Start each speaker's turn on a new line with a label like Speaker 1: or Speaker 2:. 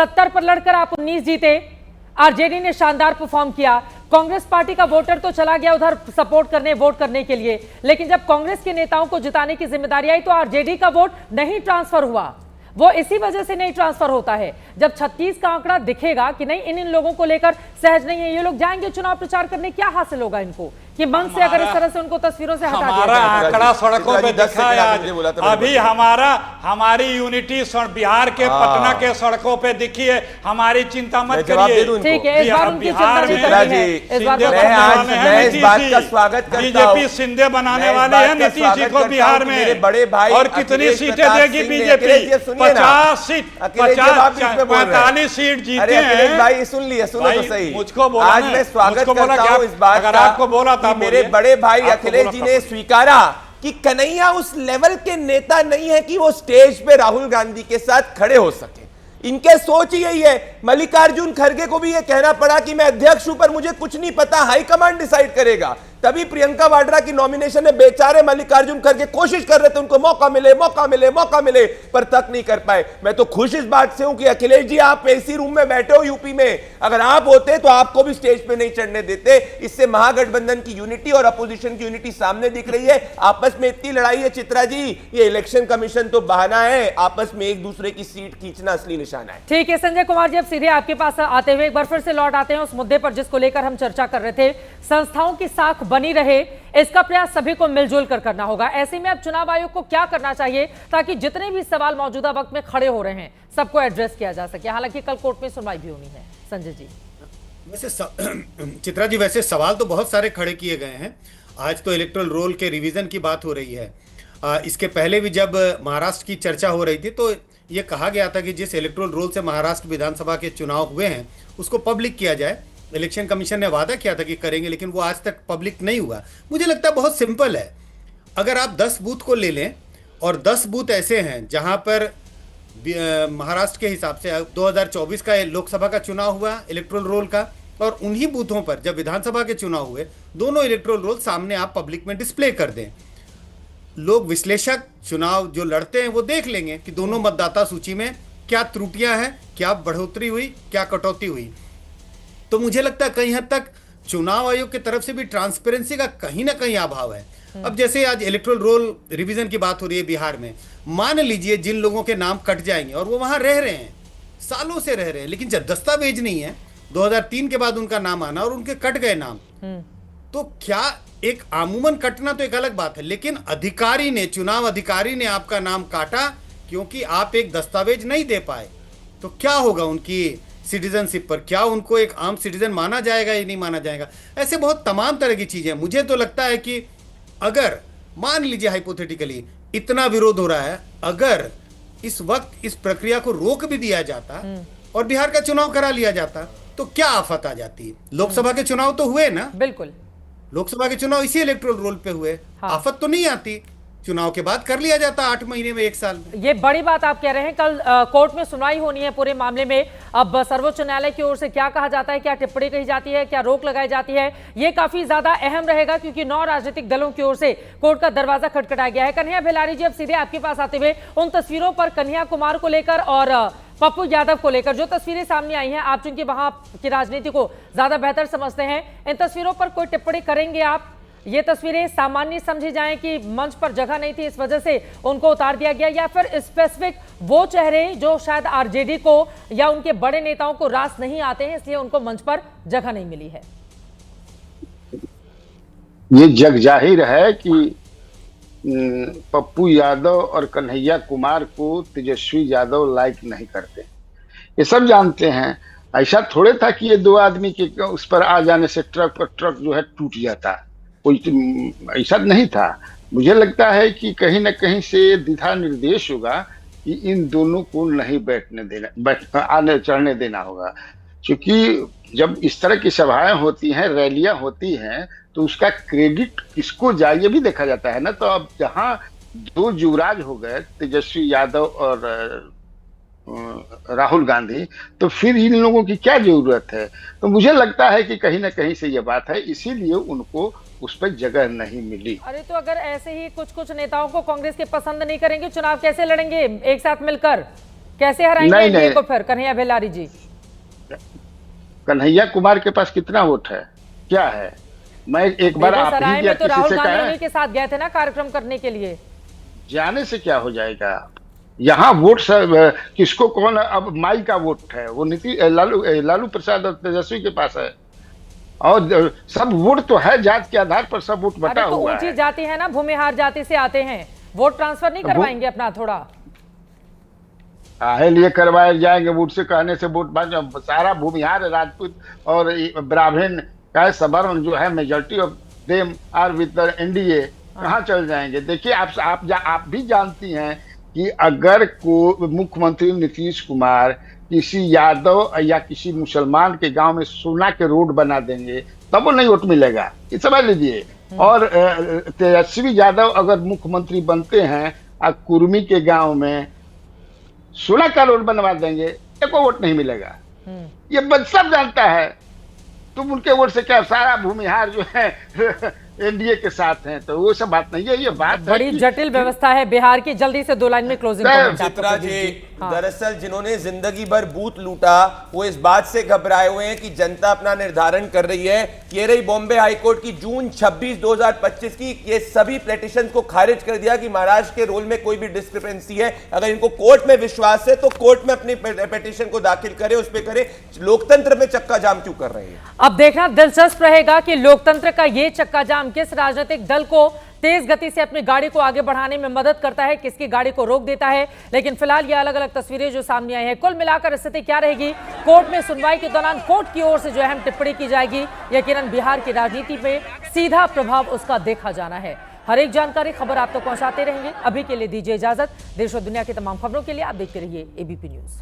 Speaker 1: 70 पर लड़कर आप 19 जीते। आरजेडी ने शानदार परफॉर्म किया। कांग्रेस पार्टी का वोटर तो चला गया उधर सपोर्ट करने, वोट करने के लिए, लेकिन जब कांग्रेस के नेताओं को जिताने की जिम्मेदारी आई तो आरजेडी का वोट नहीं ट्रांसफर हुआ। वो इसी वजह से नहीं ट्रांसफर होता है। जब 36 का आंकड़ा दिखेगा कि नहीं इन लोगों को लेकर सहज नहीं है, ये लोग जाएंगे चुनाव प्रचार करने, क्या हासिल होगा इनको कि मन से अगर इस तरह से उनको तस्वीरों से हटा दिया
Speaker 2: हमारा आंकड़ा सड़कों पे दिखा है। अभी हमारी यूनिटी बिहार के पटना के सड़कों पे दिखी है। हमारी चिंता मत करिए।
Speaker 1: ठीक है, इस बार उनकी चिंता नहीं करनी है। इस बार
Speaker 3: मैं इस बात का स्वागत करता हूं।
Speaker 2: बीजेपी सिंधे बनाने वाले हैं नीतीश जी को बिहार में।
Speaker 3: बड़े भाई
Speaker 2: और कितनी सीटें देगी बीजेपी? 50 सीट, 45 सीट जीते हैं।
Speaker 3: भाई सुन लिया, सुनो तो सही।
Speaker 2: मुझको बोला,
Speaker 3: आज मैं स्वागत करता हूं इस बात
Speaker 2: अगर आपको बोला था
Speaker 3: मेरे बड़े भाई अखिलेश जी ने स्वीकारा कि कन्हैया उस लेवल के नेता नहीं है कि वो स्टेज पे राहुल गांधी के साथ खड़े हो सके। इनके सोच ही यही है। मल्लिकार्जुन खड़गे को भी ये कहना पड़ा कि मैं अध्यक्ष हूं पर मुझे कुछ नहीं पता, हाईकमांड डिसाइड करेगा। तभी प्रियंका वाड्रा की नॉमिनेशन में बेचारे मल्लिकार्जुन खड़गे कोशिश कर रहे थे उनको मौका मिले, मौका मिले, मौका मिले, पर तक नहीं कर पाए। मैं तो खुश इस बात से हूं कि अखिलेश जी आप एसी रूम में बैठे हो यूपी में, अगर आप होते तो आपको भी स्टेज पे नहीं चढ़ने देते। इससे महागठबंधन की यूनिटी और अपोजिशन की यूनिटी सामने दिख रही है। आपस में इतनी लड़ाई है चित्रा जी, ये इलेक्शन कमीशन तो बहाना है, आपस में एक दूसरे की सीट खींचना असली निशाना है।
Speaker 1: ठीक है संजय कुमार जी, अब सीधे आपके पास आते हुए एक बार फिर से लौट आते हैं उस मुद्दे पर जिसको लेकर हम चर्चा कर रहे थे। संस्थाओं की साख बनी रहे, इसका प्रयास सभी को मिलजुल कर करना होगा। ऐसे में अब चुनाव आयोग को क्या करना चाहिए ताकि जितने भी सवाल मौजूदा वक्त में खड़े हो रहे हैं सबको एड्रेस किया जा सके? हालांकि कल कोर्ट में सुनवाई भी होनी है। संजय जी
Speaker 4: वैसे चित्रा जी, वैसे सवाल तो बहुत सारे खड़े किए गए हैं। आज तो इलेक्टोरल रोल के रिवीजन की बात हो रही है। इसके पहले भी जब महाराष्ट्र की चर्चा हो रही थी तो ये कहा गया था कि जिस इलेक्टोरल रोल से महाराष्ट्र विधानसभा के चुनाव हुए हैं उसको पब्लिक किया जाए। इलेक्शन कमीशन ने वादा किया था कि करेंगे, लेकिन वो आज तक पब्लिक नहीं हुआ। मुझे लगता है बहुत सिंपल है। अगर आप 10 बूथ को ले लें और 10 बूथ ऐसे हैं जहां पर महाराष्ट्र के हिसाब से 2024 का लोकसभा का चुनाव हुआ इलेक्टोरल रोल का, और उन्हीं बूथों पर जब विधानसभा के चुनाव हुए दोनों इलेक्टोरल रोल सामने आप पब्लिक में डिस्प्ले कर दें। लोग विश्लेषक चुनाव जो लड़ते हैं वो देख लेंगे कि दोनों मतदाता सूची में क्या त्रुटियां हैं, क्या बढ़ोतरी हुई, क्या कटौती हुई। तो मुझे लगता है कहीं हद तक चुनाव आयोग की तरफ से भी ट्रांसपेरेंसी का कहीं ना कहीं अभाव है। अब जैसे आज इलेक्टोरल रोल रिवीजन की बात हो रही है बिहार में, मान लीजिए जिन लोगों के नाम कट जाएंगे और वो वहां रह रहे हैं, सालों से रह रहे हैं, लेकिन जब दस्तावेज नहीं है, 2003 के बाद उनका नाम आना और उनके कट गए नाम, तो क्या एक आमूमन कटना तो एक अलग बात है, लेकिन अधिकारी ने, चुनाव अधिकारी ने आपका नाम काटा क्योंकि आप एक दस्तावेज नहीं दे पाए, तो क्या होगा उनकी सिटीजनशिप पर? क्या उनको एक आम सिटीजन माना जाएगा या नहीं माना जाएगा? ऐसे बहुत तमाम तरह की चीजें। मुझे तो लगता है कि अगर मान लीजिए हाइपोथेटिकली इतना विरोध हो रहा है, अगर इस वक्त इस प्रक्रिया को रोक भी दिया जाता और बिहार का चुनाव करा लिया जाता तो क्या आफत आ जाती? लोकसभा के चुनाव तो हुए ना,
Speaker 1: बिल्कुल,
Speaker 4: लोकसभा के चुनाव इसी इलेक्टोरल रोल पे हुए। हाँ। आफत तो नहीं आती, चुनाव के बाद कर लिया जाता 8 महीने में, 1 साल में।
Speaker 1: ये बड़ी बात आप कह रहे हैं। कल कोर्ट में सुनवाई होनी है पूरे मामले में। अब सर्वोच्च न्यायालय की ओर से क्या कहा जाता है, क्या टिप्पणी कही जाती है, क्या रोक लगाई जाती है, ये काफी ज्यादा अहम रहेगा क्योंकि 9 राजनीतिक दलों की ओर से कोर्ट का दरवाजा खटखटाया गया है। कन्हैया बेलारी जी, अब सीधे आपके पास आते हुए उन तस्वीरों पर कन्हैया कुमार को लेकर और पप्पू यादव को लेकर जो तस्वीरें सामने आई हैं, आप चूंकि वहां की राजनीति को ज्यादा बेहतर समझते हैं, इन तस्वीरों पर कोई टिप्पणी करेंगे आप? ये तस्वीरें सामान्य समझी जाएं कि मंच पर जगह नहीं थी इस वजह से उनको उतार दिया गया, या फिर स्पेसिफिक वो चेहरे जो शायद आरजेडी को या उनके बड़े नेताओं को रास नहीं आते हैं इसलिए उनको मंच पर जगह नहीं मिली है?
Speaker 5: ये जग जाहिर है कि पप्पू यादव और कन्हैया कुमार को तेजस्वी यादव लाइक नहीं करते, ये सब जानते हैं। ऐसा थोड़े था कि ये 2 आदमी के उस पर आ जाने से ट्रक पर ट्रक जो है टूट जाता, कोई ऐसा नहीं था। मुझे लगता है कि कहीं ना कहीं से दिशा निर्देश होगा कि इन दोनों को नहीं बैठने देना, आने चढ़ने देना होगा, क्योंकि जब इस तरह की सभाएं होती हैं, रैलियां होती हैं, तो उसका क्रेडिट किसको जाए ये भी देखा जाता है ना। तो अब जहां 2 युवराज हो गए, तेजस्वी यादव और राहुल गांधी, तो फिर इन लोगों की क्या जरूरत है? तो मुझे लगता है कि कहीं ना कहीं से ये बात है, इसीलिए उनको उस पर जगह नहीं मिली।
Speaker 1: अरे तो अगर ऐसे ही कुछ नेताओं को कांग्रेस के पसंद नहीं करेंगे, चुनाव कैसे लड़ेंगे एक साथ मिलकर? कैसे हराएंगे
Speaker 5: नहीं,
Speaker 1: एनडीए
Speaker 5: नहीं।
Speaker 1: को फिर कन्हैया बेल्लारी जी?
Speaker 5: कन्हैया कुमार के पास कितना वोट है, क्या है? मैं एक बार आप
Speaker 1: बेगूसराय
Speaker 5: ही या
Speaker 1: में तो
Speaker 5: किसी
Speaker 1: राहुल
Speaker 5: से
Speaker 1: गांधी
Speaker 5: कहा,
Speaker 1: उन्हीं के साथ गए थे ना कार्यक्रम करने के लिए।
Speaker 5: जाने से क्या हो जाएगा? यहाँ वोट सब किसको कौन, अब माई का वोट है वो लालू प्रसाद और तेजस्वी के पास है, और सब वोट तो है जात के आधार पर, सब वोट
Speaker 1: अरे
Speaker 5: बटा
Speaker 1: तो
Speaker 5: हुआ
Speaker 1: ऊंची
Speaker 5: है।
Speaker 1: जाति है ना, भूमिहार जाति से आते हैं, वोट ट्रांसफर नहीं करवाएंगे अपना थोड़ा?
Speaker 5: काहे लिए करवाए जाएंगे? वोट से कहने से वोट सारा भूमिहार राजपूत और ब्राह्मण का सवर्ण जो है, majority of them are with the NDA, कहाँ चल जाएंगे? देखिए आप भी जानती हैं कि अगर को मुख्यमंत्री नीतीश कुमार किसी यादव या किसी मुसलमान के गांव में सोना के रोड बना देंगे तब वो नहीं वोट मिलेगा, ये समझ लीजिए। और तेजस्वी यादव अगर मुख्यमंत्री बनते हैं और कुर्मी के गांव में सोना का रोड बनवा देंगे, एको वोट नहीं मिलेगा। ये सब जानता है। तुम उनके वोट से क्या, सारा भूमिहार जो है एनडीए के साथ हैं, तो वो सब बात नहीं है। ये बात
Speaker 1: बड़ी जटिल व्यवस्था है बिहार की। जल्दी से 2 लाइन में क्लोजिंग कमेंट आपको
Speaker 3: चित्रा
Speaker 1: प्रदीप
Speaker 3: जी,
Speaker 1: हाँ।
Speaker 3: दरअसल जिन्होंने जिंदगी भर बूथ लूटा वो इस बात से घबराए हुए हैं कि जनता अपना निर्धारण कर रही है। ये रही बॉम्बे हाईकोर्ट की जून 26, 2025 की, ये सभी पिटीशन को खारिज कर दिया कि महाराष्ट्र के रोल में कोई भी डिस्क्रिपेंसी है। अगर इनको कोर्ट में विश्वास है तो कोर्ट में अपनी पिटीशन को दाखिल करे, उस पर करे। लोकतंत्र में चक्का जाम क्यों कर रहे हैं?
Speaker 1: अब देखना दिलचस्प रहेगा कि लोकतंत्र का ये चक्का जाम किस राजनीतिक दल को तेज गति से अपनी गाड़ी को आगे बढ़ाने में मदद करता है, किसकी गाड़ी को रोक देता है। लेकिन फिलहाल ये अलग अलग तस्वीरें जो सामने आई हैं, कुल मिलाकर स्थिति क्या रहेगी? कोर्ट में सुनवाई के दौरान कोर्ट की ओर से जो अहम टिप्पणी की जाएगी, यकीनन बिहार की राजनीति पे सीधा प्रभाव उसका देखा जाना है। हर एक जानकारी खबर आप तक पहुंचाते रहेंगे। अभी के लिए दीजिए इजाजत। देश और दुनिया की तमाम खबरों के लिए आप देखते रहिए एबीपी न्यूज।